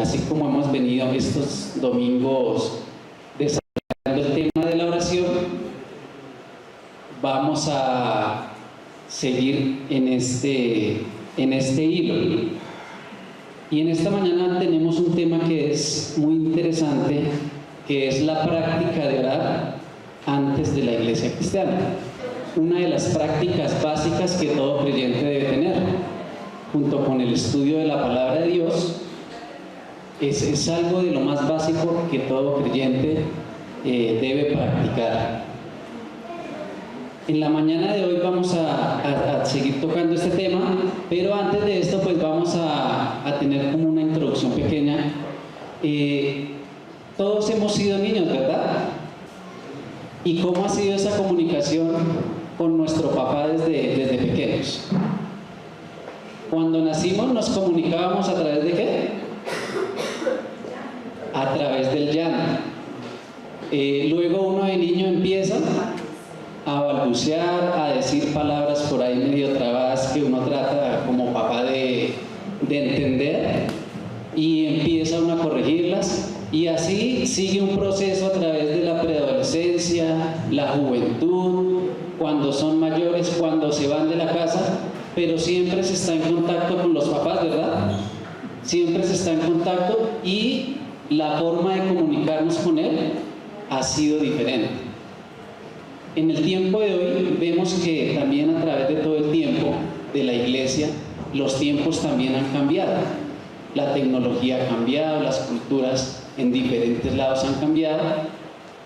así como hemos venido estos domingos desarrollando el tema de la oración, vamos a seguir en este hilo. Y en esta mañana tenemos un tema que es muy interesante, que es la práctica de orar antes de la iglesia cristiana. Una de las prácticas básicas que todo creyente debe tener, junto con el estudio de la palabra de Dios, es algo de lo más básico que todo creyente debe practicar. En la mañana de hoy vamos a seguir tocando este tema, pero antes de esto pues vamos a tener como una introducción pequeña. Todos hemos sido niños, ¿verdad? ¿Y cómo ha sido esa comunicación con nuestro papá desde pequeños? Cuando nacimos nos comunicábamos a través de ¿qué? A través del llanto. Luego uno de niño empieza a balbucear, a decir palabras por ahí medio trabadas que uno trata como papá de entender, y empieza uno a corregirlas, y así sigue un proceso a través de la preadolescencia, la juventud, cuando son mayores, cuando se van de la casa, pero siempre se está en contacto con los papás, ¿verdad? Siempre se está en contacto, y la forma de comunicarnos con él ha sido diferente. En el tiempo de hoy vemos que también a través de todo el tiempo de la iglesia, los tiempos también han cambiado. La tecnología ha cambiado, las culturas en diferentes lados han cambiado,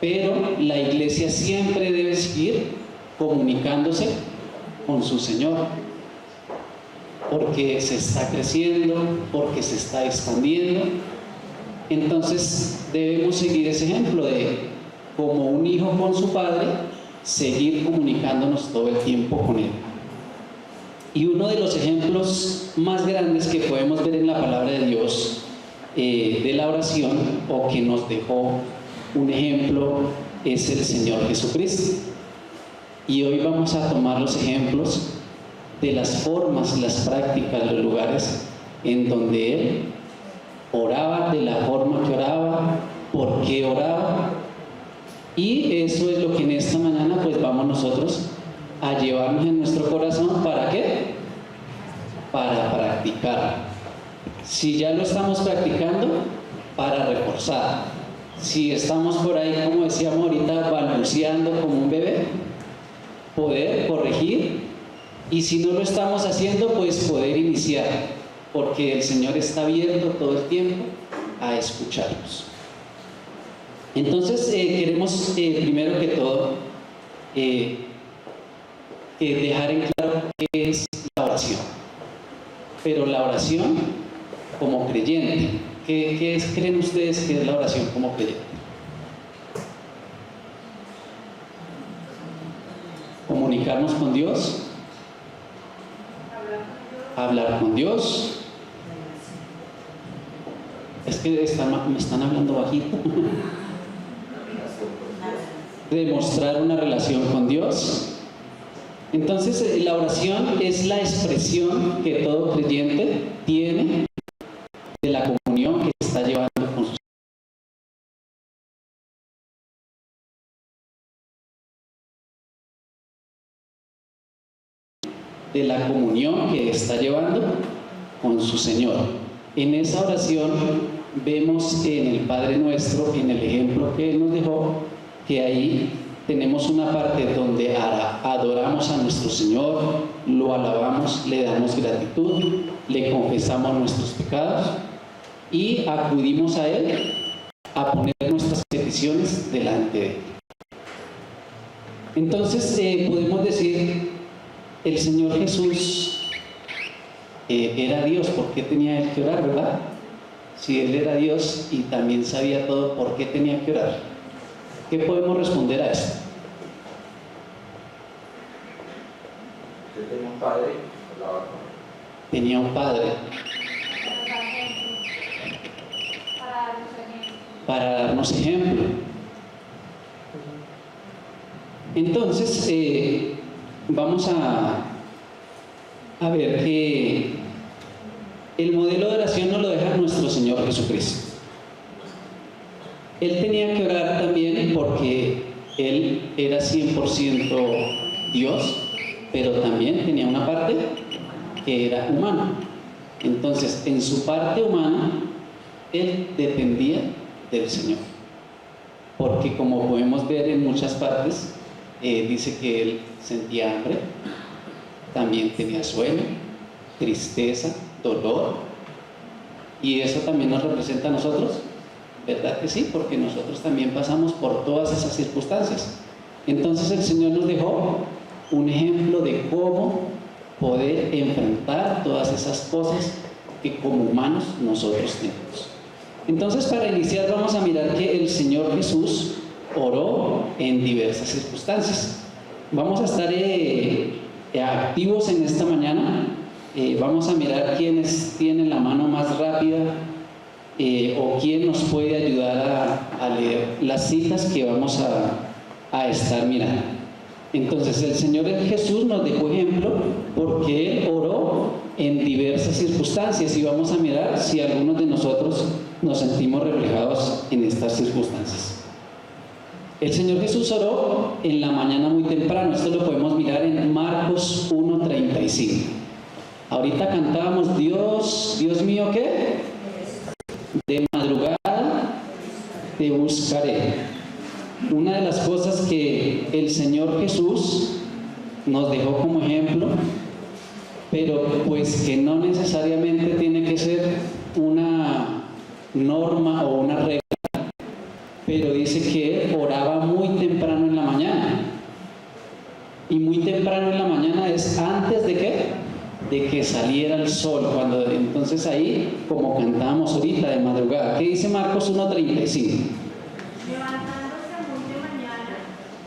pero la iglesia siempre debe seguir comunicándose con su Señor, porque se está creciendo, porque se está expandiendo. Entonces debemos seguir ese ejemplo de, como un hijo con su padre, seguir comunicándonos todo el tiempo con él. Y uno de los ejemplos más grandes que podemos ver en la palabra de Dios de la oración, o que nos dejó un ejemplo, es el Señor Jesucristo. Y hoy vamos a tomar los ejemplos de las formas, las prácticas, los lugares en donde Él oraba, de la forma que oraba, por qué oraba. Y eso es lo que en esta mañana pues vamos nosotros a llevarnos en nuestro corazón. ¿Para qué? Para practicar. Si ya lo estamos practicando, para reforzar. Si estamos por ahí, como decíamos ahorita, balbuceando como un bebé, poder corregir. Y si no lo estamos haciendo, pues poder iniciar, porque el Señor está abierto todo el tiempo a escucharnos. Entonces queremos primero que todo dejar en claro qué es la oración. Pero la oración como creyente, ¿qué creen ustedes que es la oración como creyente? Comunicarnos con Dios, hablar con Dios. Es que me están hablando bajito. Demostrar una relación con Dios. Entonces la oración es la expresión que todo creyente tiene de la comunión que está llevando con sus de la comunión que está llevando con su Señor. En esa oración vemos en el Padre Nuestro, en el ejemplo que Él nos dejó, que ahí tenemos una parte donde adoramos a nuestro Señor, lo alabamos, le damos gratitud, le confesamos nuestros pecados y acudimos a Él a poner nuestras peticiones delante de Él. Entonces podemos decir, el Señor Jesús era Dios, ¿por qué tenía Él que orar, verdad? Si Él era Dios y también sabía todo, ¿por qué tenía que orar? ¿Qué podemos responder a esto? Yo tenía un padre, Tenía un padre para darnos ejemplo. Entonces, vamos a ver que El modelo de oración nos lo deja nuestro Señor Jesucristo. Él tenía que orar también porque Él era 100% Dios, pero también tenía una parte que era humana. Entonces, en su parte humana, Él dependía del Señor. Porque como podemos ver en muchas partes, dice que Él sentía hambre, también tenía sueño, tristeza, dolor, y eso también nos representa a nosotros, ¿verdad que sí? Porque nosotros también pasamos por todas esas circunstancias. Entonces el Señor nos dejó un ejemplo de cómo poder enfrentar todas esas cosas que como humanos nosotros tenemos. Entonces, para iniciar vamos a mirar que el Señor Jesús oró en diversas circunstancias. Vamos a estar activos en esta mañana. Vamos a mirar quiénes tienen la mano más rápida o quién nos puede ayudar a leer las citas que vamos a estar mirando. Entonces, el Señor Jesús nos dejó ejemplo porque Él oró en diversas circunstancias, y vamos a mirar si algunos de nosotros nos sentimos reflejados en estas circunstancias. El Señor Jesús oró en la mañana muy temprano. Esto lo podemos mirar en Marcos 1:35. Ahorita cantábamos: Dios, Dios mío, ¿qué? De madrugada te buscaré. Una de las cosas que el Señor Jesús nos dejó como ejemplo, pero pues que no necesariamente tiene que ser una norma o una regla, pero dice que oraba muy temprano en la mañana. Y muy temprano en la mañana es antes de ¿qué? De que saliera el sol. Entonces ahí, como cantábamos ahorita, de madrugada. ¿Qué dice Marcos 1:35? Levantándose muy de mañana,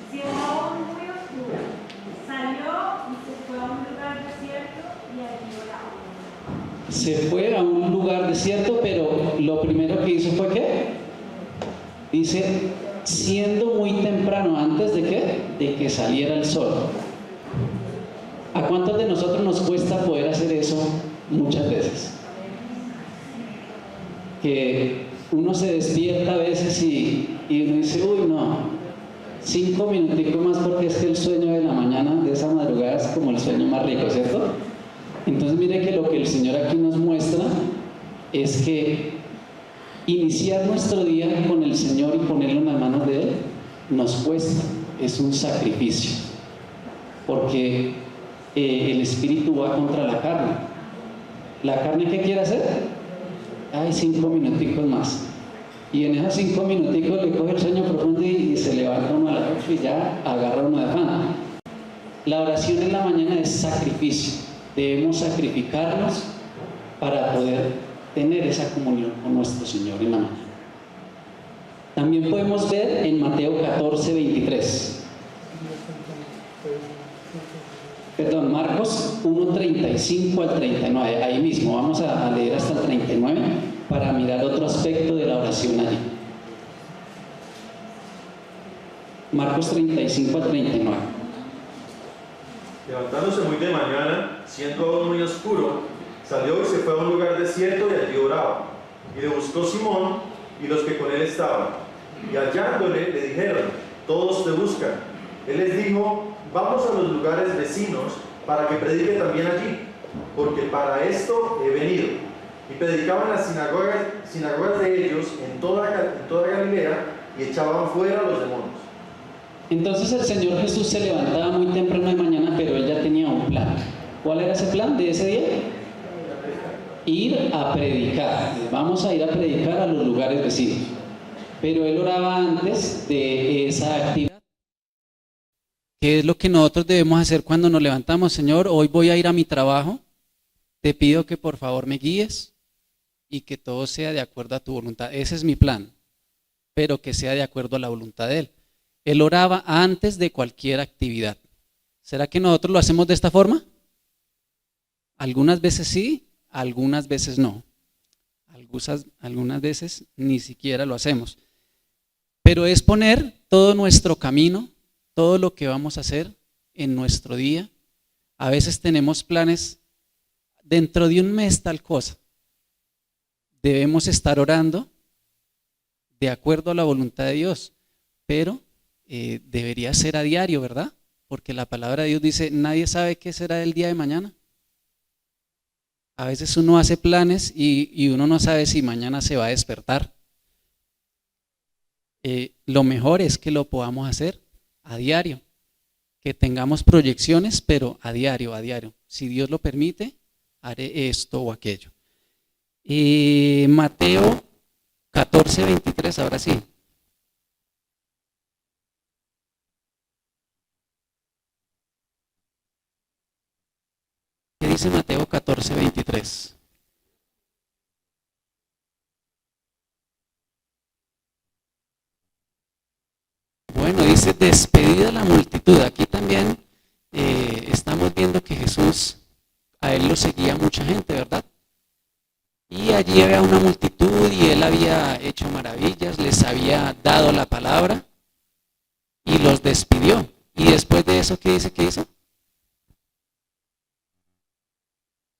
siendo aún muy oscuro, salió y se fue a un lugar desierto y allí oraba. Se fue a un lugar desierto, pero lo primero que hizo fue ¿qué? Dice, siendo muy temprano, ¿antes de qué? De que saliera el sol. ¿A cuántos de nosotros nos cuesta poder hacer eso muchas veces? Que uno se despierta a veces y uno dice, uy, no, 5 minuticos más, porque es que el sueño de la mañana, de esa madrugada, es como el sueño más rico, ¿cierto? Entonces mire que lo que el Señor aquí nos muestra es que iniciar nuestro día con el Señor y ponerlo en las manos de Él nos cuesta, es un sacrificio, porque el espíritu va contra la carne. ¿La carne qué quiere hacer? Ay, 5 minuticos más. Y en esos 5 minuticos le coge el sueño profundo y se levanta uno a las 8 y ya agarra uno de afán. La oración en la mañana es sacrificio. Debemos sacrificarnos para poder tener esa comunión con nuestro Señor en la mañana. También podemos ver en Mateo 14:23. Perdón, Marcos 1:35 al 39. Ahí mismo, vamos a leer hasta el 39 para mirar otro aspecto de la oración allí. Marcos 35 al 39. Levantándose muy de mañana, siendo aún muy oscuro, salió y se fue a un lugar desierto y allí oraba. Y le buscó Simón y los que con él estaban. Y hallándole le dijeron, todos te buscan. Él les dijo, vamos a los lugares vecinos para que predique también allí, porque para esto he venido. Y predicaban en las sinagogas de ellos en toda Galilea y echaban fuera a los demonios. Entonces el Señor Jesús se levantaba muy temprano de mañana, pero Él ya tenía un plan. ¿Cuál era ese plan de ese día? Ir a predicar. Vamos a ir a predicar a los lugares vecinos. Pero Él oraba antes de esa actividad. ¿Qué es lo que nosotros debemos hacer cuando nos levantamos? Señor, hoy voy a ir a mi trabajo. Te pido que por favor me guíes y que todo sea de acuerdo a tu voluntad. Ese es mi plan, pero que sea de acuerdo a la voluntad de Él. Él oraba antes de cualquier actividad. ¿Será que nosotros lo hacemos de esta forma? Algunas veces sí, algunas veces no. Algunas veces ni siquiera lo hacemos. Pero es poner todo nuestro camino, todo lo que vamos a hacer en nuestro día. A veces tenemos planes, dentro de un mes tal cosa. debemos estar orando de acuerdo a la voluntad de Dios, pero debería ser a diario, ¿verdad? Porque la palabra de Dios dice, nadie sabe qué será el día de mañana. A veces uno hace planes y uno no sabe si mañana se va a despertar. Lo mejor es que lo podamos hacer a diario, que tengamos proyecciones, pero a diario, a diario. Si Dios lo permite, haré esto o aquello. Mateo 14:23, ahora sí. ¿Qué dice Mateo 14:23? Bueno, dice despedida la multitud. Aquí también estamos viendo que Jesús, a él lo seguía mucha gente, ¿verdad? Y allí había una multitud y él había hecho maravillas, les había dado la palabra y los despidió. Y después de eso, ¿qué dice que hizo?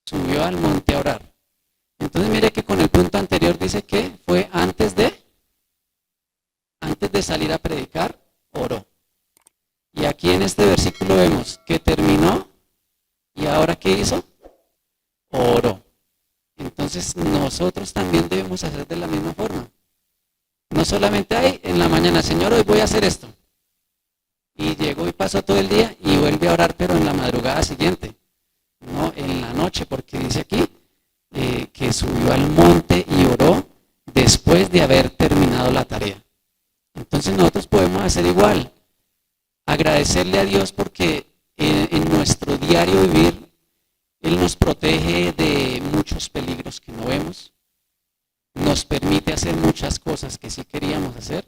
Subió al monte a orar. Entonces mire que con el punto anterior dice que fue antes de salir a predicar, oró. Y aquí en este versículo vemos que terminó y ahora ¿qué hizo? Oró. Entonces nosotros también debemos hacer de la misma forma. No solamente hay en la mañana, Señor, hoy voy a hacer esto. Y llegó y pasó todo el día y vuelve a orar, pero en la madrugada siguiente. No, en la noche, porque dice aquí que subió al monte y oró después de haber terminado la tarea. Entonces nosotros podemos hacer igual. Agradecerle a Dios porque en nuestro diario vivir Él nos protege de muchos peligros que no vemos, nos permite hacer muchas cosas que sí queríamos hacer.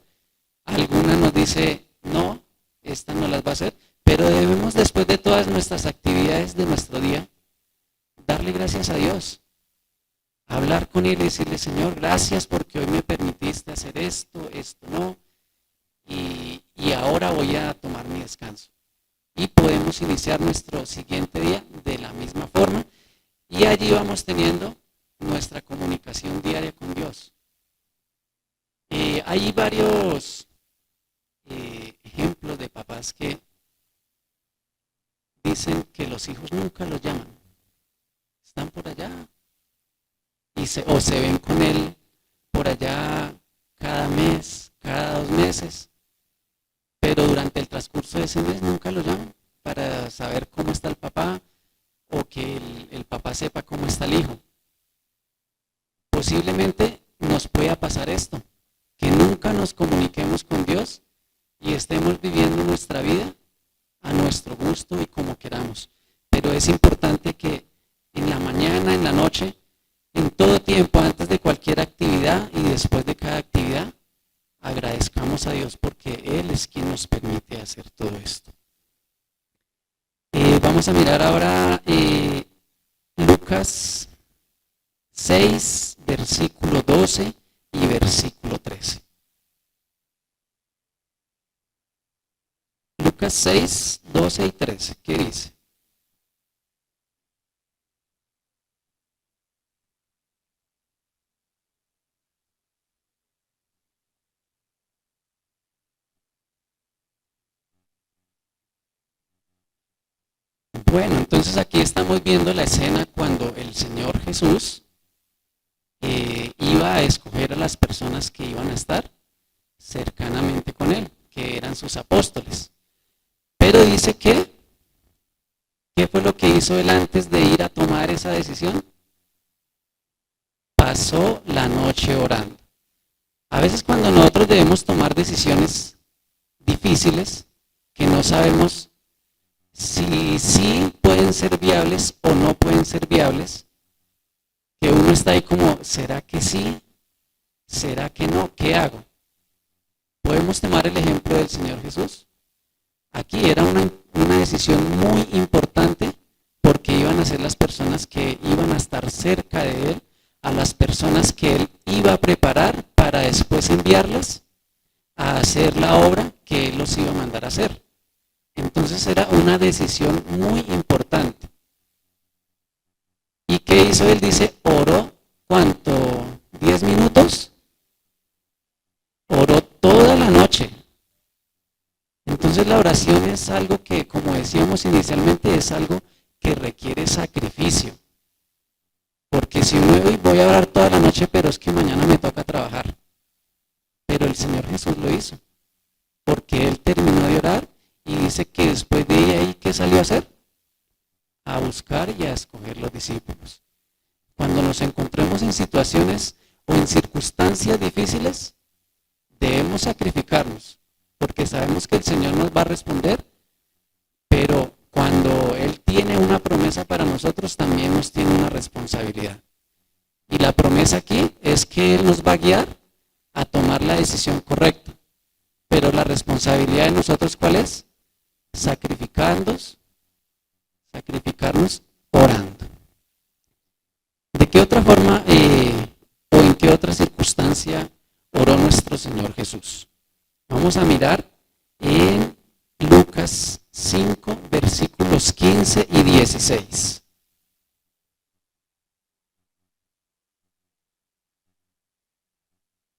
Algunas nos dice, no, esta no las va a hacer, pero debemos después de todas nuestras actividades de nuestro día, darle gracias a Dios, hablar con Él y decirle, Señor, gracias porque hoy me permitiste hacer esto, esto no, y ahora voy a tomar mi descanso. Y podemos iniciar nuestro siguiente día de la misma forma y allí vamos teniendo nuestra comunicación diaria con Dios. Hay varios ejemplos de papás que dicen que los hijos nunca los llaman, están por allá o se ven con él por allá cada mes, cada 2 meses. Pero durante el transcurso de ese mes nunca lo llaman para saber cómo está el papá o que el papá sepa cómo está el hijo. Posiblemente nos pueda pasar esto, que nunca nos comuniquemos con Dios y estemos viviendo nuestra vida a nuestro gusto y como queramos. Pero es importante que en la mañana, en la noche, en todo tiempo, antes de cualquier actividad y después de cada actividad, agradezcamos a Dios porque Él es quien nos permite hacer todo esto. Vamos a mirar ahora Lucas 6, versículo 12 y versículo 13. Lucas 6, 12 y 13. ¿Qué dice? Bueno, entonces aquí estamos viendo la escena cuando el Señor Jesús iba a escoger a las personas que iban a estar cercanamente con Él, que eran sus apóstoles. Pero dice que, ¿qué fue lo que hizo Él antes de ir a tomar esa decisión? Pasó la noche orando. A veces cuando nosotros debemos tomar decisiones difíciles, que no sabemos si sí pueden ser viables o no pueden ser viables, que uno está ahí como, ¿será que sí? ¿Será que no? ¿Qué hago? Podemos tomar el ejemplo del Señor Jesús. Aquí era una decisión muy importante porque iban a ser las personas que iban a estar cerca de Él, a las personas que Él iba a preparar para después enviarlas a hacer la obra que Él los iba a mandar a hacer. Entonces era una decisión muy importante. ¿Y qué hizo Él? Dice, oró, ¿cuánto? 10 Entonces la oración es algo que, como decíamos inicialmente, es algo que requiere sacrificio. Porque si hoy voy a orar toda la noche, pero es que mañana me toca trabajar. Pero el Señor Jesús lo hizo. Porque Él terminó de orar y dice que después de ahí, ¿qué salió a hacer? A buscar y a escoger los discípulos. Cuando nos encontremos en situaciones o en circunstancias difíciles, debemos sacrificarnos, porque sabemos que el Señor nos va a responder, pero cuando Él tiene una promesa para nosotros, también nos tiene una responsabilidad. Y la promesa aquí es que Él nos va a guiar a tomar la decisión correcta. Pero la responsabilidad de nosotros, ¿cuál es? Sacrificarnos orando. ¿De qué otra forma o en qué otra circunstancia oró nuestro Señor Jesús? Vamos a mirar en Lucas 5, versículos 15 y 16.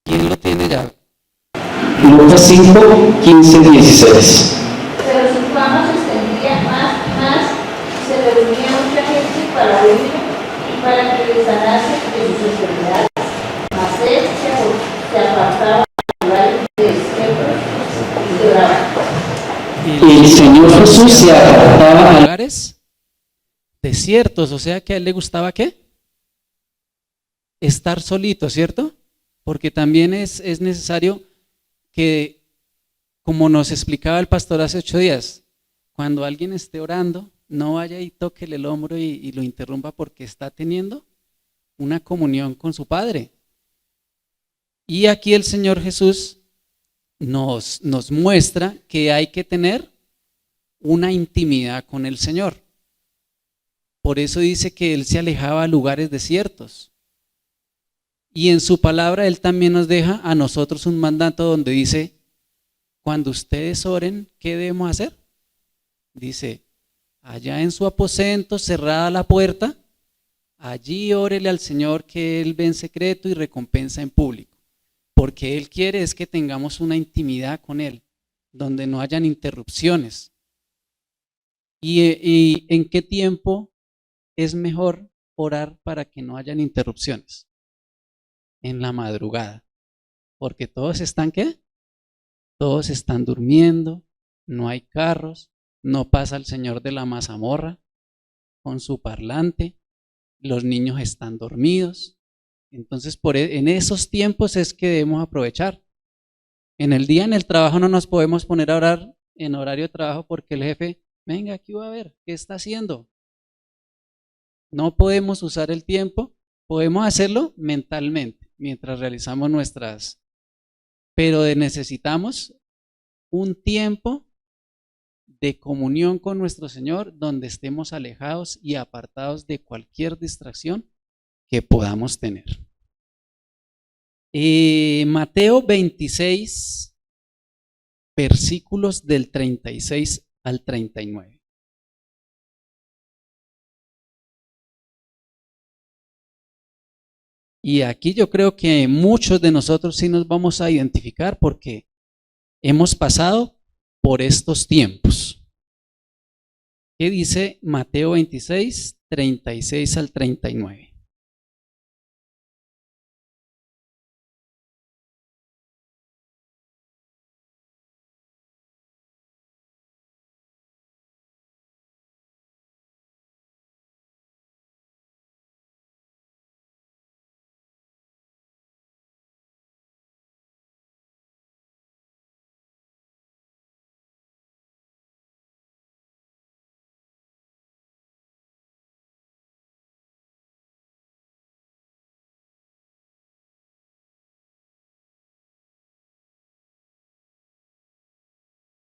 ¿Quién lo tiene ya? Lucas 5, 15, 16. Pero su fama se extendía más y más, y se reunía mucha gente para oírle y para que le sanase de sus enfermedades. Mas él se apartaba a lugares desiertos y lloraba. Y el Señor Jesús se apartaba a Lugares desiertos, o sea que a Él le gustaba ¿qué? Estar solito, ¿cierto? Porque también es necesario que, como nos explicaba el pastor hace 8 días, cuando alguien esté orando, no vaya y tóquele el hombro y lo interrumpa porque está teniendo una comunión con su Padre. Y aquí el Señor Jesús nos muestra que hay que tener una intimidad con el Señor. Por eso dice que Él se alejaba a lugares desiertos. Y en su palabra Él también nos deja a nosotros un mandato donde dice, cuando ustedes oren, ¿qué debemos hacer? Dice, allá en su aposento, cerrada la puerta, allí órele al Señor que Él ve en secreto y recompensa en público. Porque Él quiere es que tengamos una intimidad con Él, donde no hayan interrupciones. ¿Y en qué tiempo es mejor orar para que no hayan interrupciones? En la madrugada, porque todos están ¿qué? Todos están durmiendo, no hay carros, no pasa el señor de la mazamorra con su parlante, los niños están dormidos. Entonces en esos tiempos es que debemos aprovechar. En el día en el trabajo no nos podemos poner a orar en horario de trabajo porque el jefe, venga, aquí va a ver, ¿qué está haciendo? No podemos usar el tiempo, podemos hacerlo mentalmente mientras realizamos pero necesitamos un tiempo de comunión con nuestro Señor donde estemos alejados y apartados de cualquier distracción que podamos tener. Mateo 26, versículos del 36 al 39. Y aquí yo creo que muchos de nosotros sí nos vamos a identificar porque hemos pasado por estos tiempos. ¿Qué dice Mateo 26, 36 al 39?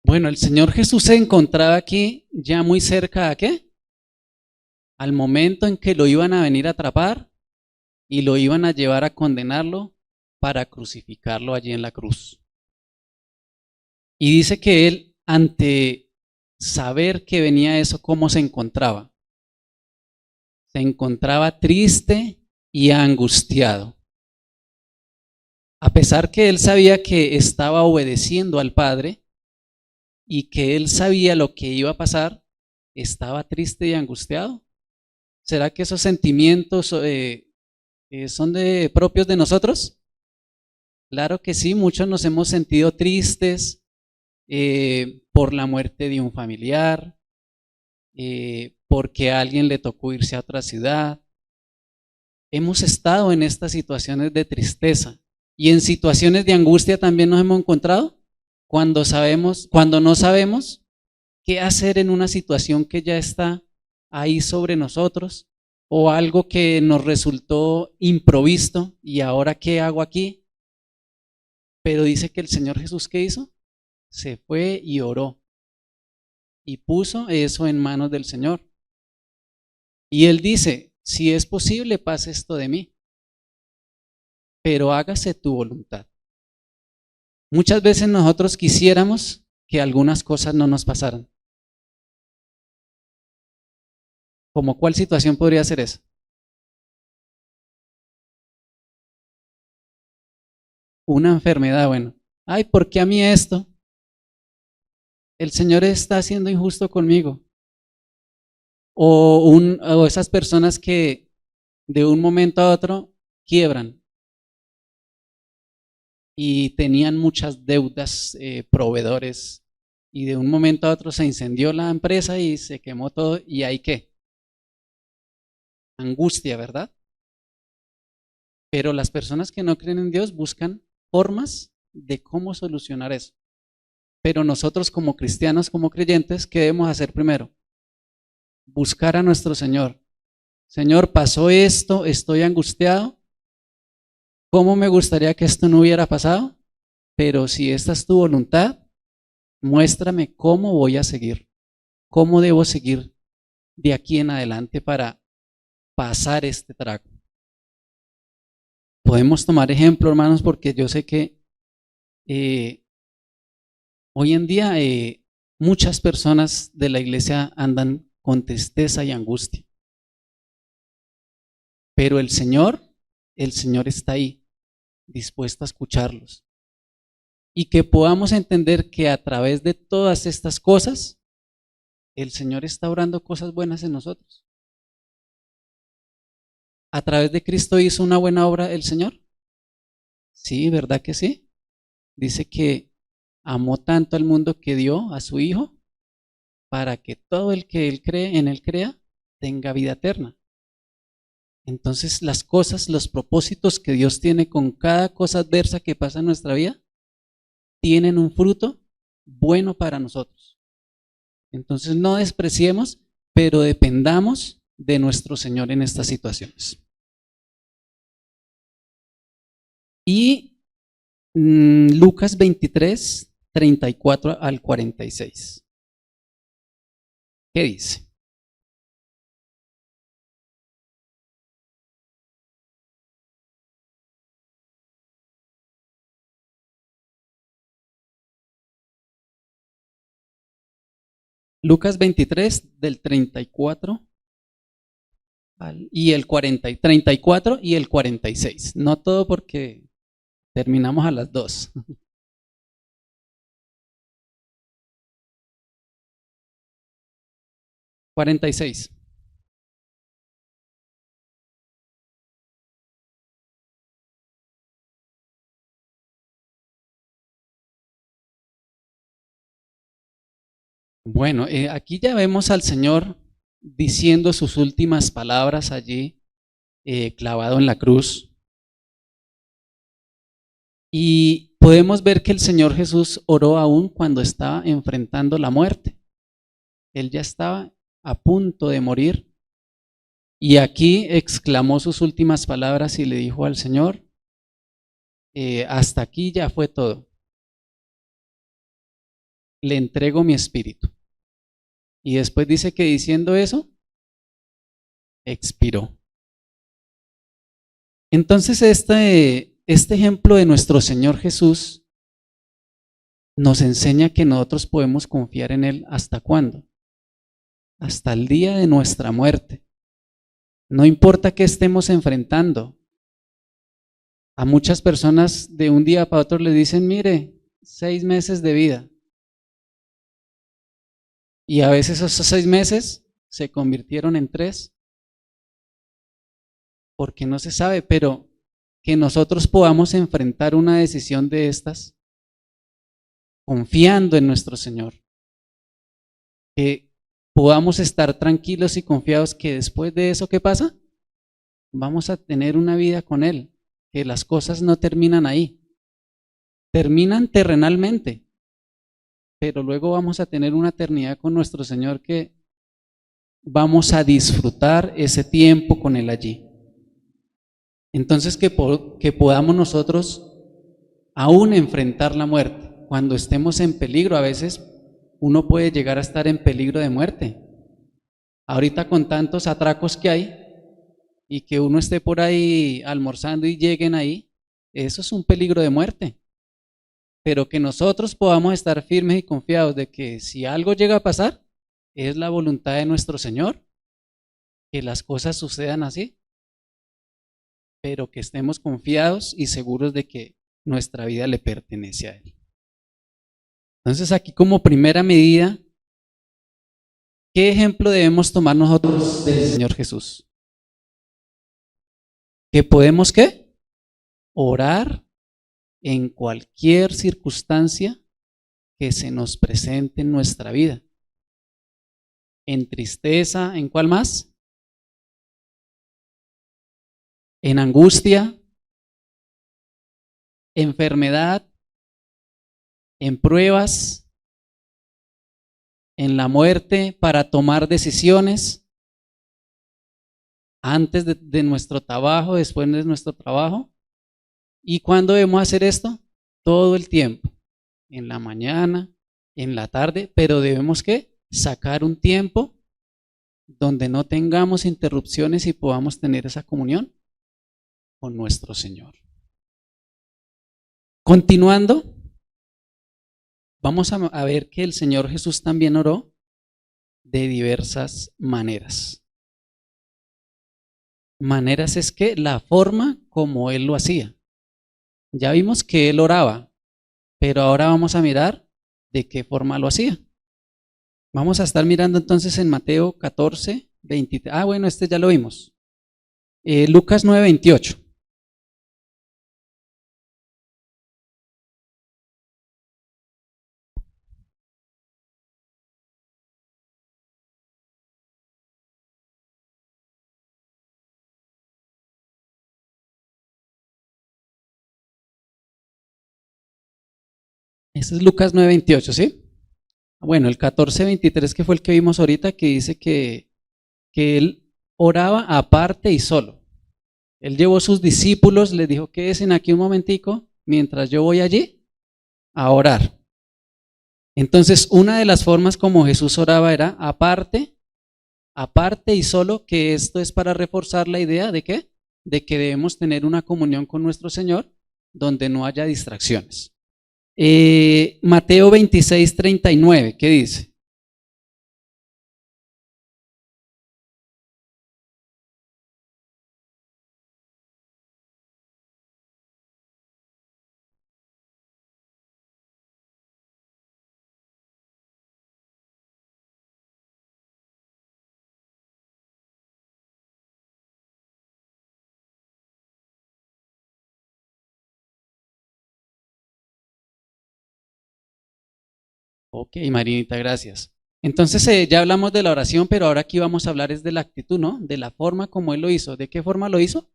Bueno, el Señor Jesús se encontraba aquí ya muy cerca ¿a qué? Al momento en que lo iban a venir a atrapar y lo iban a llevar a condenarlo para crucificarlo allí en la cruz. Y dice que él, ante saber que venía eso, ¿cómo se encontraba? Se encontraba triste y angustiado. A pesar que él sabía que estaba obedeciendo al Padre, y que él sabía lo que iba a pasar, estaba triste y angustiado. ¿Será que esos sentimientos son propios de nosotros? Claro que sí, muchos nos hemos sentido tristes por la muerte de un familiar, porque a alguien le tocó irse a otra ciudad. Hemos estado en estas situaciones de tristeza y en situaciones de angustia también nos hemos encontrado cuando no sabemos qué hacer en una situación que ya está ahí sobre nosotros, o algo que nos resultó improvisto y ahora qué hago aquí. Pero dice que el Señor Jesús, ¿qué hizo? Se fue y oró y puso eso en manos del Señor. Y él dice: si es posible, pase esto de mí, pero hágase tu voluntad. Muchas veces nosotros quisiéramos que algunas cosas no nos pasaran. ¿Cómo cuál situación podría ser esa? Una enfermedad, bueno. Ay, ¿por qué a mí esto? El Señor está siendo injusto conmigo. O esas personas que de un momento a otro quiebran y tenían muchas deudas, proveedores, y de un momento a otro se incendió la empresa y se quemó todo, y hay qué, angustia, ¿verdad? Pero las personas que no creen en Dios buscan formas de cómo solucionar eso. Pero nosotros como cristianos, como creyentes, ¿qué debemos hacer primero? Buscar a nuestro Señor. Señor, pasó esto, estoy angustiado. ¿Cómo me gustaría que esto no hubiera pasado? Pero si esta es tu voluntad, muéstrame cómo voy a seguir, cómo debo seguir de aquí en adelante para pasar este trago. Podemos tomar ejemplo, hermanos, porque yo sé que hoy en día muchas personas de la iglesia andan con tristeza y angustia. Pero el Señor está ahí, dispuesto a escucharlos. Y que podamos entender que a través de todas estas cosas, el Señor está obrando cosas buenas en nosotros. ¿A través de Cristo hizo una buena obra el Señor? Sí, ¿verdad que sí? Dice que amó tanto al mundo que dio a su Hijo para que todo el que en Él crea, tenga vida eterna. Entonces las cosas, los propósitos que Dios tiene con cada cosa adversa que pasa en nuestra vida, tienen un fruto bueno para nosotros. Entonces no despreciemos, pero dependamos de nuestro Señor en estas situaciones. Y Lucas 23, 34 al 46. ¿Qué dice? Lucas 23 del 34 y el 34 y el 46. No todo porque terminamos a las 2. 46. Bueno, aquí ya vemos al Señor diciendo sus últimas palabras allí, clavado en la cruz. Y podemos ver que el Señor Jesús oró aún cuando estaba enfrentando la muerte. Él ya estaba a punto de morir. Y aquí exclamó sus últimas palabras y le dijo al Señor: hasta aquí ya fue todo. Le entrego mi espíritu. Y después dice que diciendo eso, expiró. Entonces este ejemplo de nuestro Señor Jesús nos enseña que nosotros podemos confiar en Él. ¿Hasta cuándo? Hasta el día de nuestra muerte. No importa qué estemos enfrentando. A muchas personas de un día para otro le dicen: mire, 6 meses de vida. Y a veces esos 6 meses se convirtieron en 3, porque no se sabe, pero que nosotros podamos enfrentar una decisión de estas confiando en nuestro Señor, que podamos estar tranquilos y confiados que después de eso, ¿qué pasa? Vamos a tener una vida con Él, que las cosas no terminan ahí, terminan terrenalmente, pero luego vamos a tener una eternidad con nuestro Señor que vamos a disfrutar ese tiempo con Él allí. Entonces que podamos nosotros aún enfrentar la muerte. Cuando estemos en peligro, a veces uno puede llegar a estar en peligro de muerte. Ahorita con tantos atracos que hay y que uno esté por ahí almorzando y lleguen ahí, eso es un peligro de muerte. Pero que nosotros podamos estar firmes y confiados de que si algo llega a pasar, es la voluntad de nuestro Señor, que las cosas sucedan así, pero que estemos confiados y seguros de que nuestra vida le pertenece a Él. Entonces aquí como primera medida, ¿qué ejemplo debemos tomar nosotros del Señor Jesús? Que podemos, ¿qué? Orar en cualquier circunstancia que se nos presente en nuestra vida. En tristeza, ¿en cuál más? En angustia, enfermedad, en pruebas, en la muerte, para tomar decisiones antes de nuestro trabajo, después de nuestro trabajo. ¿Y cuándo debemos hacer esto? Todo el tiempo, en la mañana, en la tarde, pero debemos ¿qué? Sacar un tiempo donde no tengamos interrupciones y podamos tener esa comunión con nuestro Señor. Continuando, vamos a ver que el Señor Jesús también oró de diversas maneras. Maneras es que la forma como Él lo hacía. Ya vimos que Él oraba, pero ahora vamos a mirar de qué forma lo hacía. Vamos a estar mirando entonces en Mateo 14, 23. Bueno, este ya lo vimos. Lucas 9, 28. Este es Lucas 9, 28, ¿sí? Bueno, el 14, 23 que fue el que vimos ahorita, que dice que Él oraba aparte y solo. Él llevó a sus discípulos, les dijo, quédense aquí un momentico, mientras yo voy allí a orar. Entonces, una de las formas como Jesús oraba era aparte y solo, que esto es para reforzar la idea de ¿qué? De que debemos tener una comunión con nuestro Señor donde no haya distracciones. Mateo 26, 39, ¿qué dice? Ok, Marinita, gracias. Entonces ya hablamos de la oración, pero ahora aquí vamos a hablar es de la actitud, ¿no? De la forma como Él lo hizo. ¿De qué forma lo hizo?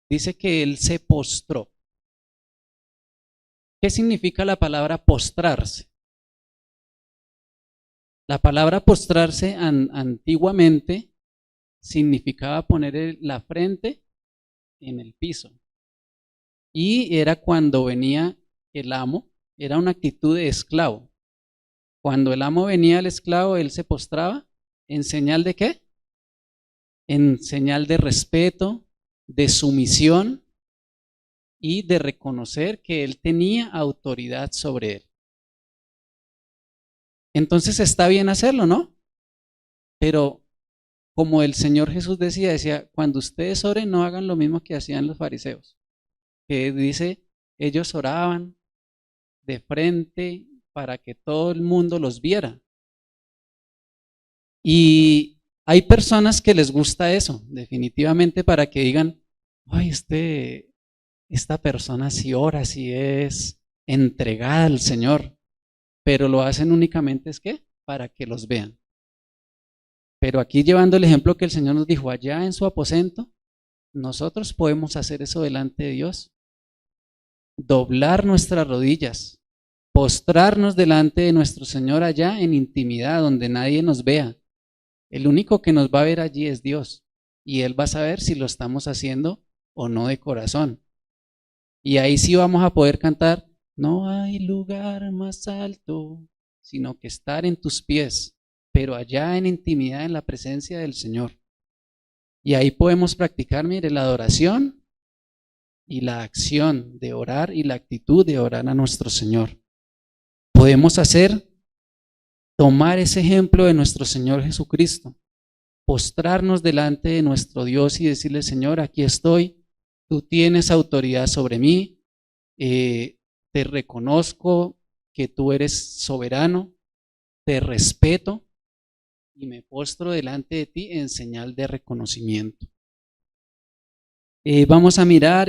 Dice que Él se postró. ¿Qué significa la palabra postrarse? La palabra postrarse antiguamente significaba poner la frente en el piso. Y era cuando venía el amo, era una actitud de esclavo. Cuando el amo venía al esclavo, él se postraba en señal de ¿qué? En señal de respeto, de sumisión y de reconocer que él tenía autoridad sobre él. Entonces está bien hacerlo, ¿no? Pero como el Señor Jesús decía, cuando ustedes oren no hagan lo mismo que hacían los fariseos. Que dice, ellos oraban de frente, para que todo el mundo los viera. Y hay personas que les gusta eso, definitivamente, para que digan, ay, esta persona sí ora, sí es entregada al Señor, pero lo hacen únicamente es que para que los vean. Pero aquí llevando el ejemplo que el Señor nos dijo, allá en su aposento, nosotros podemos hacer eso delante de Dios. Doblar nuestras rodillas, postrarnos delante de nuestro Señor allá en intimidad, donde nadie nos vea. El único que nos va a ver allí es Dios, y Él va a saber si lo estamos haciendo o no de corazón. Y ahí sí vamos a poder cantar, no hay lugar más alto, sino que estar en tus pies, pero allá en intimidad, en la presencia del Señor. Y ahí podemos practicar, mire, la adoración y la acción de orar y la actitud de orar a nuestro Señor. Podemos tomar ese ejemplo de nuestro Señor Jesucristo, postrarnos delante de nuestro Dios y decirle, Señor, aquí estoy, tú tienes autoridad sobre mí, te reconozco que tú eres soberano, te respeto y me postro delante de ti en señal de reconocimiento. Vamos a mirar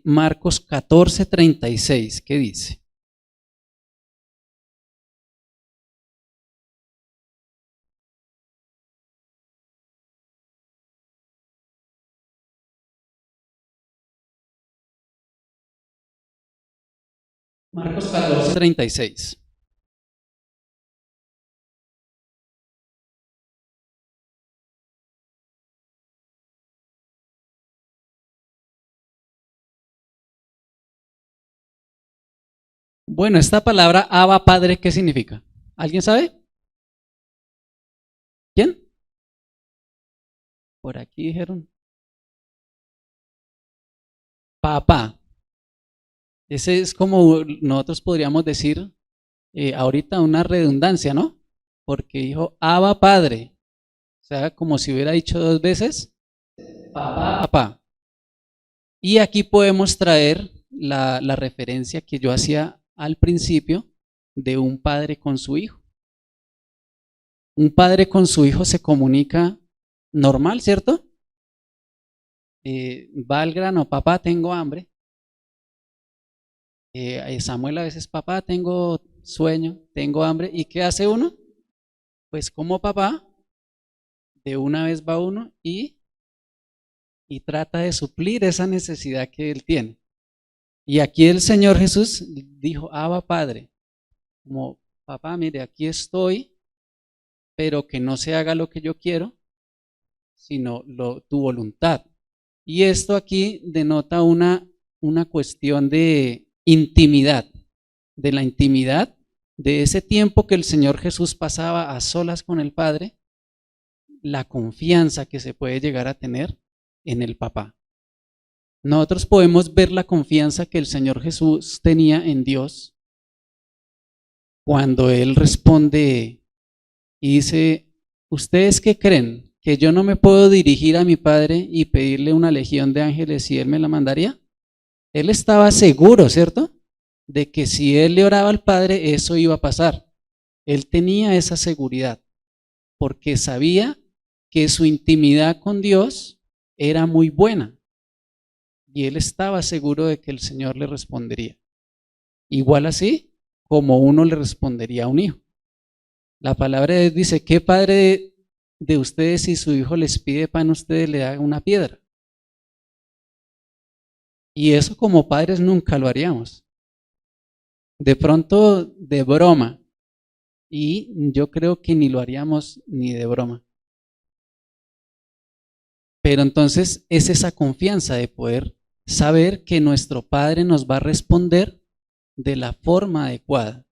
Marcos 14:36, ¿qué dice? Marcos 14:36. Bueno, esta palabra Abba Padre, ¿qué significa? ¿Alguien sabe? ¿Quién? Por aquí dijeron. Papá. Ese es como nosotros podríamos decir ahorita una redundancia, ¿no? Porque dijo Abba Padre. O sea, como si hubiera dicho dos veces papá, papá. Y aquí podemos traer la referencia que yo hacía al principio de un padre con su hijo. Un padre con su hijo se comunica normal, ¿cierto? Va al grano, papá, tengo hambre. Samuel a veces, papá, tengo sueño, tengo hambre. ¿Y qué hace uno? Pues como papá, de una vez va uno y trata de suplir esa necesidad que él tiene. Y aquí el Señor Jesús dijo, Abba Padre, como papá, mire, aquí estoy, pero que no se haga lo que yo quiero, sino tu voluntad. Y esto aquí denota una cuestión de intimidad, de la intimidad, de ese tiempo que el Señor Jesús pasaba a solas con el Padre, la confianza que se puede llegar a tener en el papá. Nosotros podemos ver la confianza que el Señor Jesús tenía en Dios cuando Él responde y dice, ¿ustedes qué creen? ¿Que yo no me puedo dirigir a mi Padre y pedirle una legión de ángeles y Él me la mandaría? Él estaba seguro, ¿cierto?, de que si Él le oraba al Padre, eso iba a pasar. Él tenía esa seguridad, porque sabía que su intimidad con Dios era muy buena. Y él estaba seguro de que el Señor le respondería. Igual así como uno le respondería a un hijo. La palabra de Dios dice, ¿qué padre de ustedes si su hijo les pide pan, ustedes le dan una piedra? Y eso como padres nunca lo haríamos. De pronto de broma. Y yo creo que ni lo haríamos ni de broma. Pero entonces es esa confianza de poder saber que nuestro Padre nos va a responder de la forma adecuada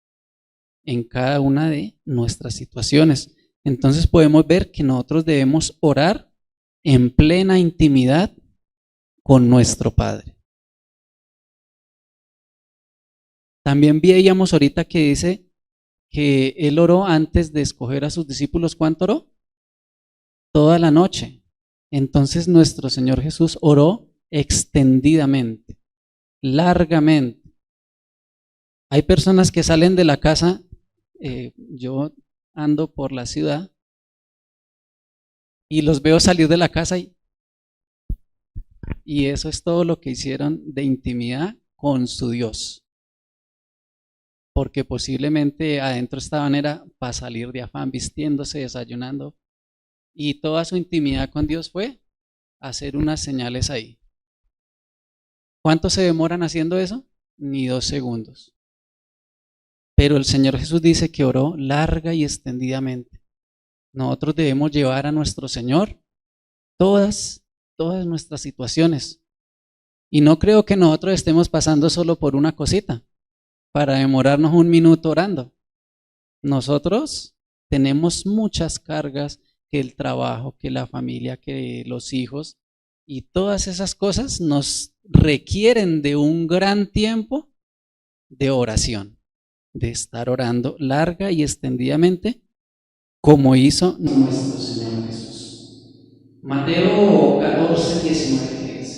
en cada una de nuestras situaciones. Entonces podemos ver que nosotros debemos orar en plena intimidad con nuestro Padre. También veíamos ahorita que dice que Él oró antes de escoger a sus discípulos. ¿Cuánto oró? Toda la noche. Entonces nuestro Señor Jesús oró extendidamente, largamente. Hay personas que salen de la casa yo ando por la ciudad y los veo salir de la casa y eso es todo lo que hicieron de intimidad con su Dios. Porque posiblemente adentro estaban era para salir de afán, vistiéndose, desayunando, y toda su intimidad con Dios fue hacer unas señales ahí. ¿Cuánto se demoran haciendo eso? Ni 2 segundos. Pero el Señor Jesús dice que oró larga y extendidamente. Nosotros debemos llevar a nuestro Señor todas nuestras situaciones. Y no creo que nosotros estemos pasando solo por una cosita para demorarnos 1 minuto orando. Nosotros tenemos muchas cargas, que el trabajo, que la familia, que los hijos, y todas esas cosas nos requieren de un gran tiempo de oración, de estar orando larga y extendidamente, como hizo nuestro Señor Jesús. Mateo 14, 19, dice.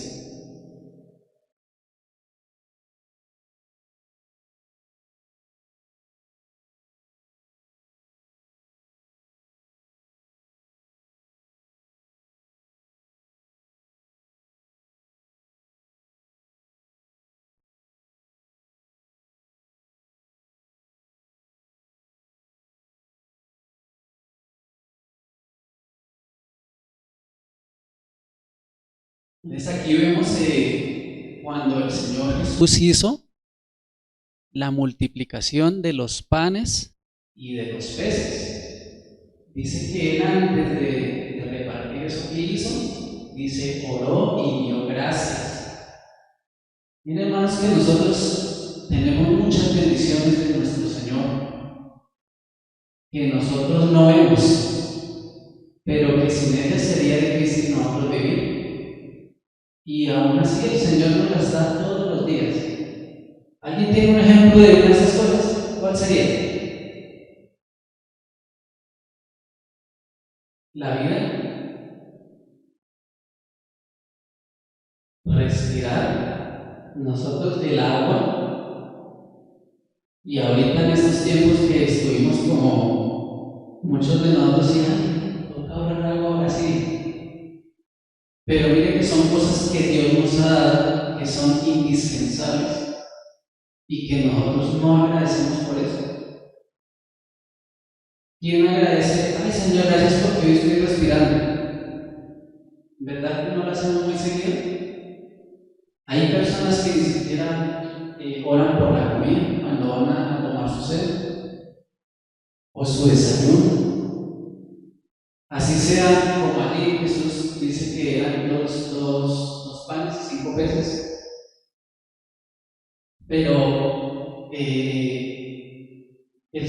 Entonces aquí vemos cuando el Señor Jesús hizo la multiplicación de los panes y de los peces. Dice que él antes de repartir eso que hizo, dice oró y dio gracias. Miren hermanos que nosotros tenemos muchas bendiciones de nuestro Señor que nosotros no vemos, pero que sin ellas sería difícil nosotros vivir. Y aún así el Señor nos las da todos los días. ¿Alguien tiene un ejemplo de una de esas cosas? ¿Cuál sería? La vida, respirar, nosotros el agua, y ahorita en estos tiempos que estuvimos como muchos de nosotros decían, toca ahorrar agua ahora sí. Pero mire que son cosas que Dios nos ha dado, que son indispensables y que nosotros no agradecemos por eso. ¿Quién agradece? Ay Señor, gracias porque hoy estoy respirando. ¿Verdad que no lo hacemos muy seguido? Hay personas que ni siquiera oran por la comida cuando van a tomar su cena o su desayuno. Así sea como allí Jesús dice que eran dos panes y 5 peces. Pero el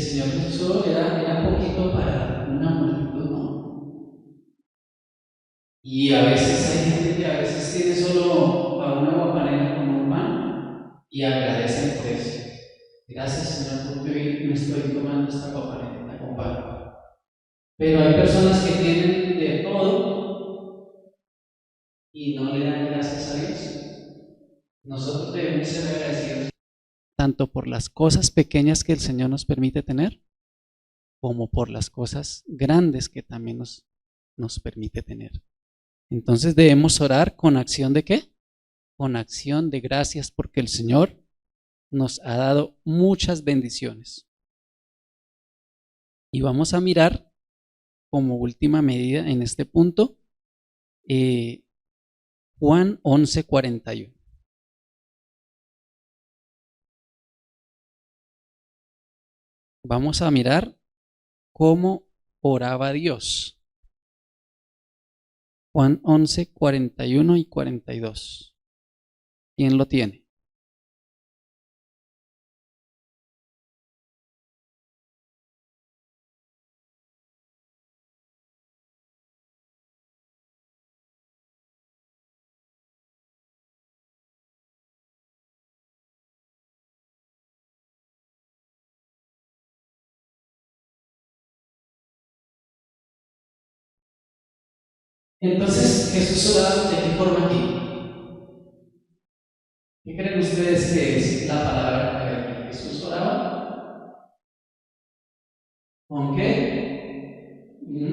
Señor Jesús era poquito para una multitud, ¿no? Y a veces hay gente que a veces tiene solo para una guapanera con un pan y agradecen por eso. Gracias Señor porque hoy me estoy tomando esta guapanera con pan. Pero hay personas que tienen de todo y no le dan gracias a Dios. Nosotros debemos ser agradecidos tanto por las cosas pequeñas que el Señor nos permite tener, como por las cosas grandes que también nos permite tener. Entonces debemos orar con acción de ¿qué? Con acción de gracias porque el Señor nos ha dado muchas bendiciones. Y vamos a mirar como última medida en este punto Juan 11:41. Vamos a mirar cómo oraba Dios. Juan 11:41 y 42. ¿Quién lo tiene? Entonces Jesús oraba de qué forma aquí. ¿Qué creen ustedes que es la palabra que Jesús oraba?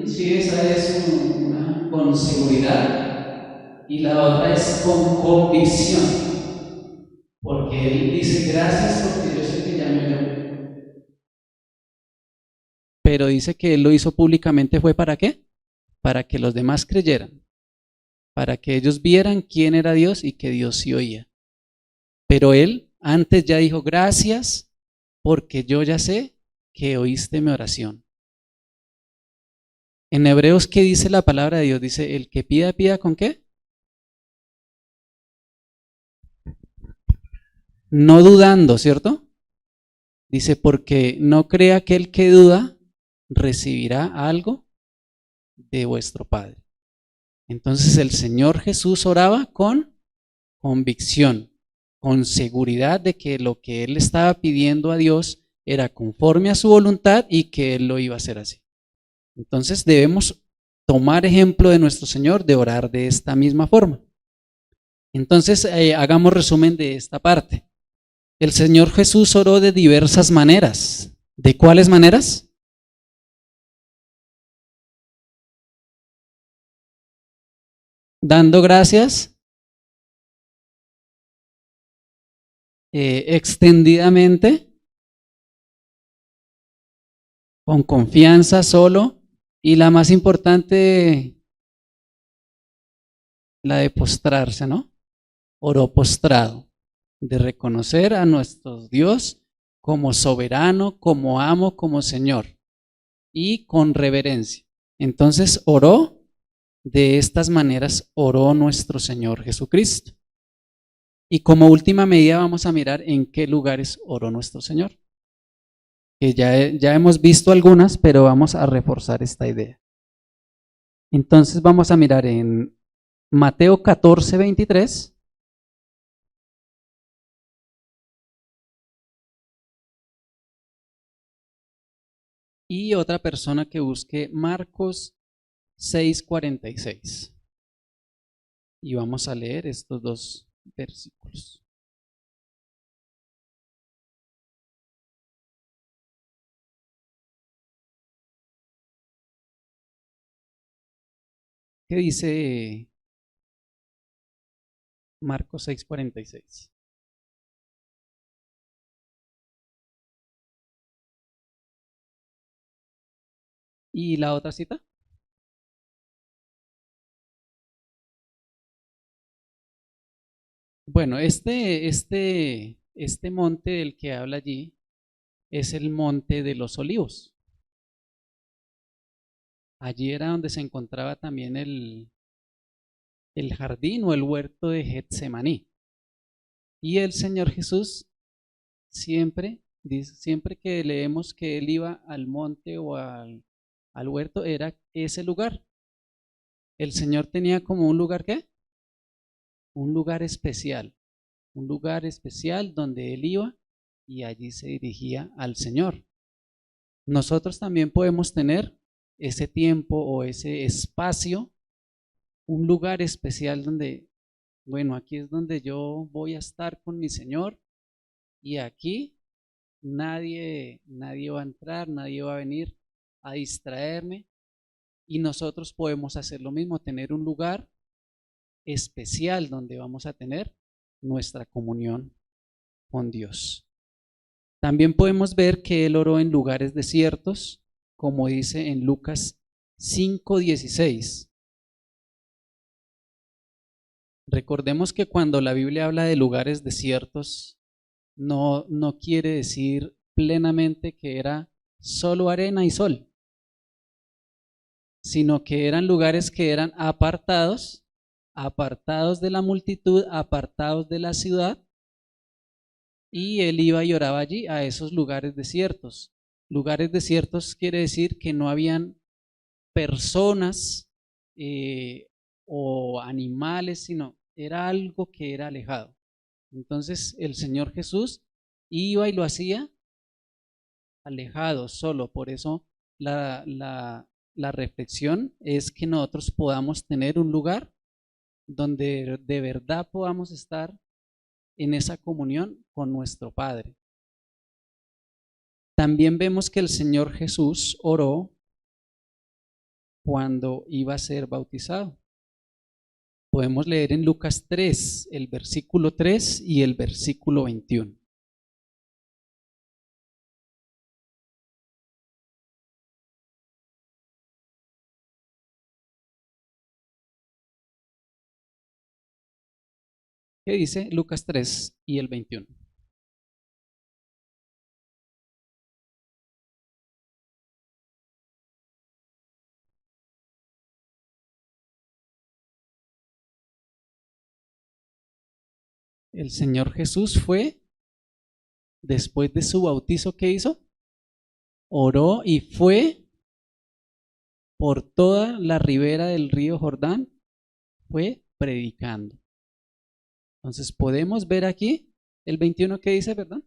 Sí, esa es una con seguridad y la otra es con convicción, porque él dice gracias porque yo sé que ya me oyó. Pero dice que él lo hizo públicamente, ¿fue para qué? Para que los demás creyeran, para que ellos vieran quién era Dios y que Dios sí oía. Pero él antes ya dijo gracias porque yo ya sé que oíste mi oración. En Hebreos, ¿qué dice la palabra de Dios? Dice, el que pida, pida ¿con qué? No dudando, ¿cierto? Dice, porque no crea que el que duda recibirá algo de vuestro Padre. Entonces el Señor Jesús oraba con convicción, con seguridad de que lo que él estaba pidiendo a Dios era conforme a su voluntad y que él lo iba a hacer así. Entonces debemos tomar ejemplo de nuestro Señor de orar de esta misma forma. Entonces hagamos resumen de esta parte. El Señor Jesús oró de diversas maneras. ¿De cuáles maneras? Dando gracias, extendidamente, con confianza solo, y la más importante, la de postrarse, ¿no? Oró postrado, de reconocer a nuestro Dios como soberano, como amo, como Señor, y con reverencia. Entonces oró de estas maneras, oró nuestro Señor Jesucristo. Y como última medida vamos a mirar en qué lugares oró nuestro Señor. Que ya hemos visto algunas, pero vamos a reforzar esta idea. Entonces vamos a mirar en Mateo 14, 23. Y otra persona que busque Marcos 6, 46. Y vamos a leer estos dos versículos. ¿Qué dice Marcos 6, 46? ¿Y la otra cita? Bueno, este monte del que habla allí es el monte de los olivos. Allí era donde se encontraba también el jardín o el huerto de Getsemaní. Y el Señor Jesús siempre, dice, siempre que leemos que Él iba al monte o al huerto, era ese lugar. El Señor tenía como un lugar, ¿qué? Un lugar especial donde Él iba y allí se dirigía al Señor. Nosotros también podemos tener ese tiempo o ese espacio, un lugar especial donde, bueno, aquí es donde yo voy a estar con mi Señor y aquí nadie va a entrar, nadie va a venir a distraerme, y nosotros podemos hacer lo mismo, tener un lugar especial donde vamos a tener nuestra comunión con Dios. También podemos ver que Él oró en lugares desiertos, como dice en Lucas 5:16. Recordemos que cuando la Biblia habla de lugares desiertos, no quiere decir plenamente que era solo arena y sol, sino que eran lugares que eran apartados de la multitud, apartados de la ciudad, y él iba y oraba allí a esos lugares desiertos. Lugares desiertos quiere decir que no habían personas o animales, sino era algo que era alejado. Entonces el Señor Jesús iba y lo hacía alejado, solo. Por eso la reflexión es que nosotros podamos tener un lugar donde de verdad podamos estar en esa comunión con nuestro Padre. También vemos que el Señor Jesús oró cuando iba a ser bautizado. Podemos leer en Lucas 3, el versículo 3 y el versículo 21. ¿Qué dice Lucas 3 y el 21? El Señor Jesús fue, después de su bautizo, ¿qué hizo? Oró y fue por toda la ribera del río Jordán, fue predicando. Entonces podemos ver aquí el 21 que dice, ¿verdad?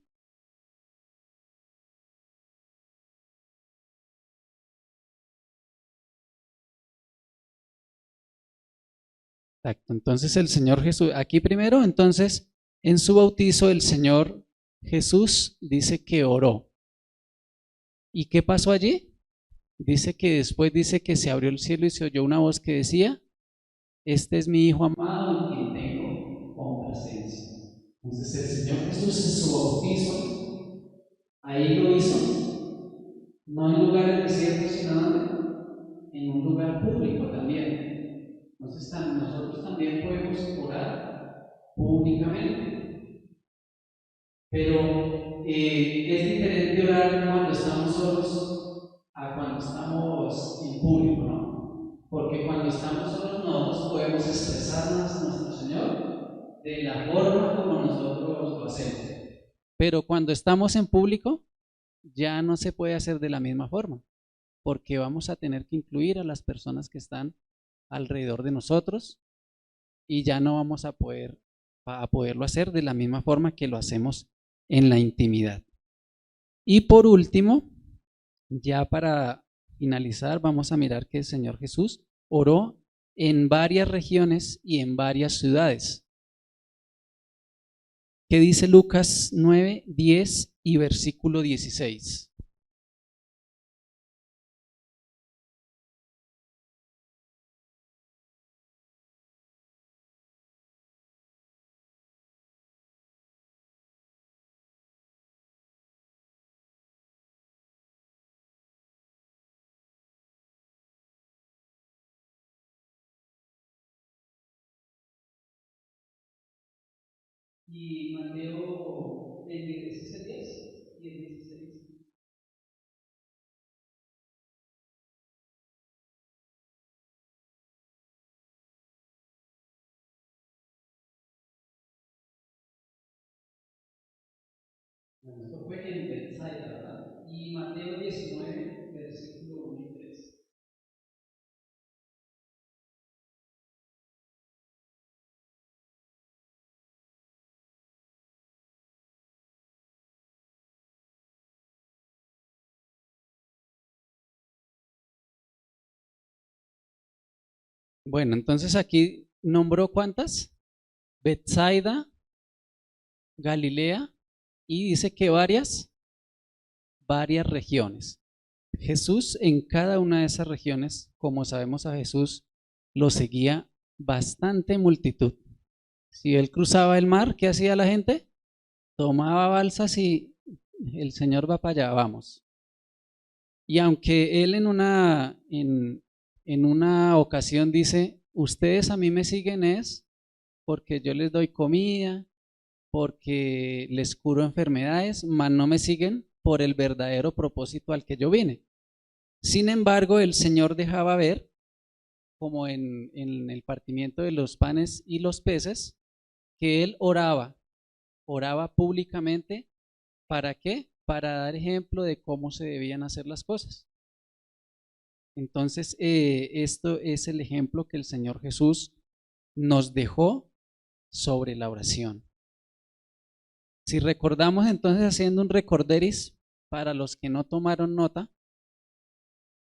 Exacto. Entonces el Señor Jesús, aquí primero, entonces en su bautizo el Señor Jesús dice que oró. ¿Y qué pasó allí? Dice que después dice que se abrió el cielo y se oyó una voz que decía, este es mi Hijo amado en quien tengo complacencia. Entonces el Señor Jesús en su bautizo, ahí lo hizo, no en lugares desiertos, sino ¿dónde? En un lugar público también. Entonces nosotros también podemos orar públicamente, pero es diferente orar cuando estamos solos a cuando estamos en público, ¿no? Porque cuando estamos solos nosotros podemos expresarnos a nuestro Señor de la forma como nosotros lo hacemos. Pero cuando estamos en público ya no se puede hacer de la misma forma, porque vamos a tener que incluir a las personas que están alrededor de nosotros y ya no vamos a poderlo hacer de la misma forma que lo hacemos en la intimidad. Y por último, ya para finalizar, vamos a mirar que el Señor Jesús oró en varias regiones y en varias ciudades. ¿Qué dice Lucas 9, 10 y versículo 16? Y Mateo, ¿ese es el 10 y el 16? Bueno, esto fue en Bethsaida, ¿verdad? Y Mateo 19, versículo 1 y 3. Bueno, entonces aquí nombró cuántas: Bethsaida, Galilea, y dice que varias regiones. Jesús en cada una de esas regiones, como sabemos a Jesús, lo seguía bastante multitud. Si él cruzaba el mar, ¿qué hacía la gente? Tomaba balsas y el Señor va para allá, vamos. Y aunque él en una ocasión dice, ustedes a mí me siguen es porque yo les doy comida, porque les curo enfermedades, mas no me siguen por el verdadero propósito al que yo vine. Sin embargo, el Señor dejaba ver, como en el partimiento de los panes y los peces, que él oraba públicamente. ¿Para qué? Para dar ejemplo de cómo se debían hacer las cosas. Entonces, esto es el ejemplo que el Señor Jesús nos dejó sobre la oración. Si recordamos entonces, haciendo un recorderis para los que no tomaron nota,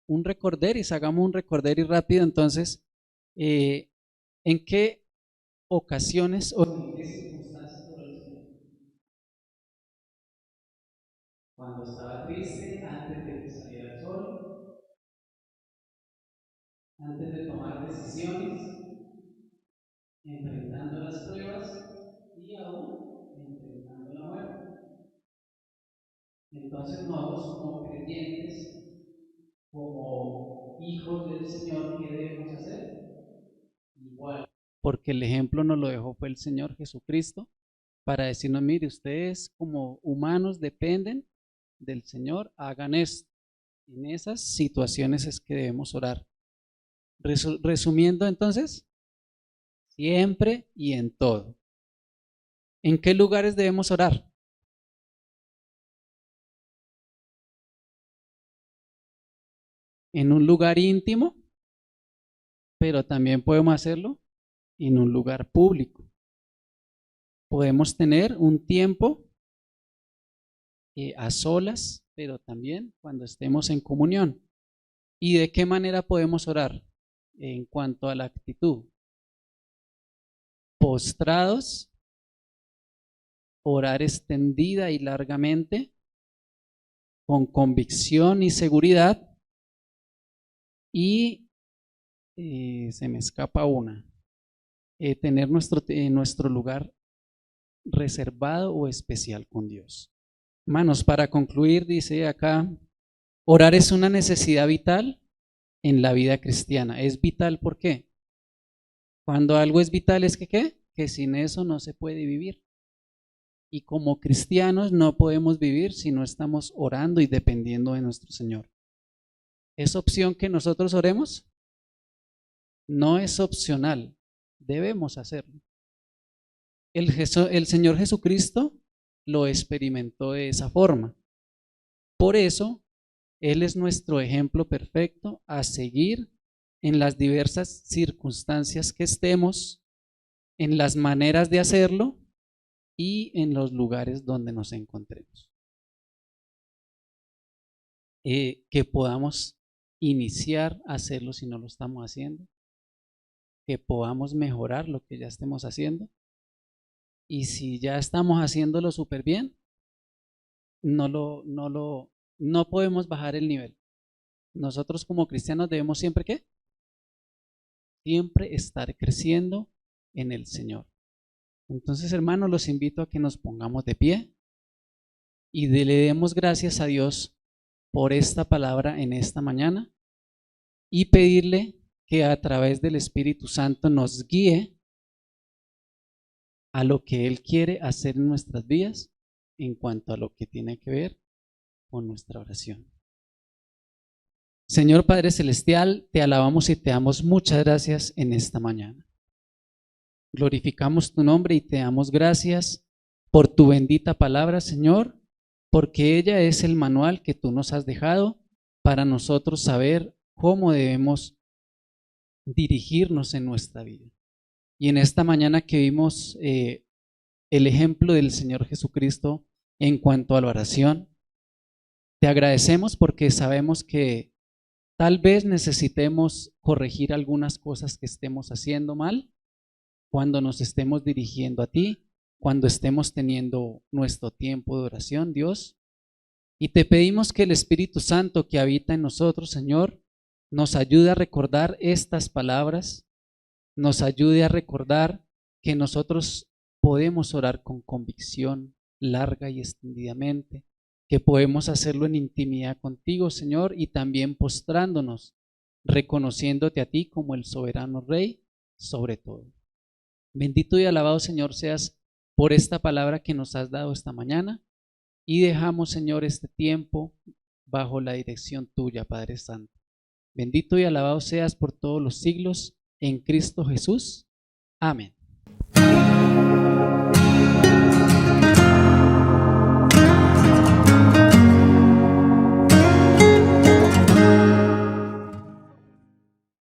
un recorderis, hagamos un recorderis rápido entonces, ¿en qué ocasiones o en qué circunstancias oró el Señor? Cuando estaba triste, antes de que saliera el sol, antes de tomar decisiones, enfrentando las pruebas y aún enfrentando la muerte. Entonces nosotros como creyentes, como hijos del Señor, ¿qué debemos hacer? Igual. Porque el ejemplo nos lo dejó fue el Señor Jesucristo para decirnos, mire, ustedes como humanos dependen del Señor, hagan esto. En esas situaciones es que debemos orar. Resumiendo entonces, siempre y en todo. ¿En qué lugares debemos orar? En un lugar íntimo, pero también podemos hacerlo en un lugar público. Podemos tener un tiempo a solas, pero también cuando estemos en comunión. ¿Y de qué manera podemos orar? En cuanto a la actitud, postrados, orar extendida y largamente, con convicción y seguridad, y se me escapa una, tener nuestro lugar reservado o especial con Dios. Hermanos, para concluir, dice acá, orar es una necesidad vital en la vida cristiana. Es vital, ¿por qué? Cuando algo es vital es que ¿qué? Que sin eso no se puede vivir. Y como cristianos no podemos vivir si no estamos orando y dependiendo de nuestro Señor. ¿Es opción que nosotros oremos? No es opcional, debemos hacerlo. El Señor Jesucristo lo experimentó de esa forma. Por eso, Él es nuestro ejemplo perfecto a seguir en las diversas circunstancias que estemos, en las maneras de hacerlo y en los lugares donde nos encontremos. Que podamos iniciar a hacerlo si no lo estamos haciendo, que podamos mejorar lo que ya estemos haciendo, y si ya estamos haciéndolo súper bien, no podemos bajar el nivel. Nosotros como cristianos debemos siempre ¿qué? Siempre estar creciendo en el Señor. Entonces, hermanos, los invito a que nos pongamos de pie y le demos gracias a Dios por esta palabra en esta mañana y pedirle que a través del Espíritu Santo nos guíe a lo que Él quiere hacer en nuestras vidas en cuanto a lo que tiene que ver con nuestra oración. Señor Padre Celestial, te alabamos y te damos muchas gracias en esta mañana. Glorificamos tu nombre y te damos gracias por tu bendita palabra, Señor, porque ella es el manual que tú nos has dejado para nosotros saber cómo debemos dirigirnos en nuestra vida. Y en esta mañana que vimos el ejemplo del Señor Jesucristo en cuanto a la oración, te agradecemos porque sabemos que tal vez necesitemos corregir algunas cosas que estemos haciendo mal cuando nos estemos dirigiendo a ti, cuando estemos teniendo nuestro tiempo de oración, Dios. Y te pedimos que el Espíritu Santo que habita en nosotros, Señor, nos ayude a recordar estas palabras, nos ayude a recordar que nosotros podemos orar con convicción, larga y extendidamente, que podemos hacerlo en intimidad contigo, Señor, y también postrándonos, reconociéndote a ti como el soberano Rey sobre todo. Bendito y alabado, Señor, seas por esta palabra que nos has dado esta mañana y dejamos, Señor, este tiempo bajo la dirección tuya, Padre Santo. Bendito y alabado seas por todos los siglos en Cristo Jesús. Amén.